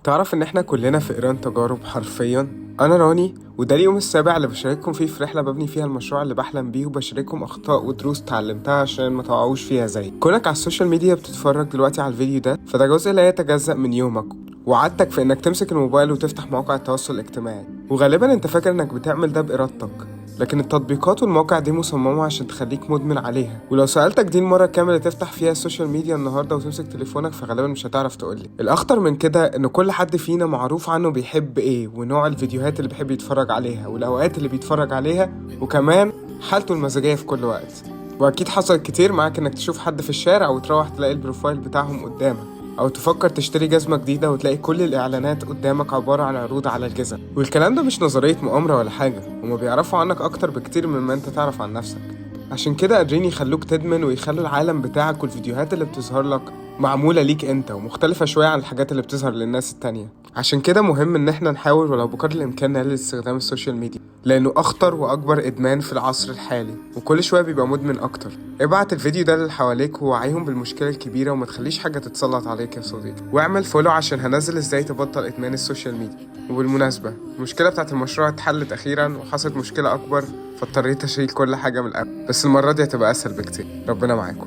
تعرف ان احنا كلنا في ايران تجارب حرفيا. انا راني، وده اليوم السابع اللي بشارككم فيه في رحله ببني فيها المشروع اللي بحلم بيه، وبشارككم اخطاء ودروس اتعلمتها عشان ما تقعوش فيها زي كونك على السوشيال ميديا بتتفرج دلوقتي على الفيديو ده، فده جزء لا يتجزأ من يومك وعادتك في انك تمسك الموبايل وتفتح مواقع التواصل الاجتماعي، وغالبا انت فاكر انك بتعمل ده بارادتك، لكن التطبيقات والمواقع دي مصممة عشان تخليك مدمن عليها. ولو سألتك دي المرة كام اللي تفتح فيها السوشيال ميديا النهاردة وتمسك تليفونك، فغالبا مش هتعرف تقولي. الأخطر من كده إن كل حد فينا معروف عنه بيحب إيه، ونوع الفيديوهات اللي بيحب يتفرج عليها، والأوقات اللي بيتفرج عليها، وكمان حالته المزاجية في كل وقت. وأكيد حصل كتير معاك إنك تشوف حد في الشارع وتروح تلاقي البروفايل بتاعهم قدامك، أو تفكر تشتري جزمة جديدة وتلاقي كل الإعلانات قدامك عبارة عن عروض على الجزم. والكلام ده مش نظرية مؤامرة ولا حاجة، هما بيعرفوا عنك أكتر بكتير مما أنت تعرف عن نفسك. عشان كده قادرين يخلوك تدمن ويخلوا العالم بتاعك والفيديوهات اللي بتظهر لك معمولة ليك انت ومختلفة شوية عن الحاجات اللي بتظهر للناس التانية. عشان كده مهم ان احنا نحاول ولو بقدر الامكان نقلل استخدام السوشيال ميديا، لانه اخطر واكبر ادمان في العصر الحالي، وكل شوية بيبقى مدمن اكتر. ابعت الفيديو ده للي حواليك ووعيهم بالمشكلة الكبيرة، وما تخليش حاجة تتسلط عليك يا صديقي. واعمل فولو عشان هنزل ازاي تبطل ادمان السوشيال ميديا. وبالمناسبة المشكلة بتاعت المشروع اتحلت اخيرا، وحصلت مشكلة اكبر فاضطريت اشيل كل حاجة من الأول، بس المرة دي هتبقى اسهل بكتير. ربنا معاكم.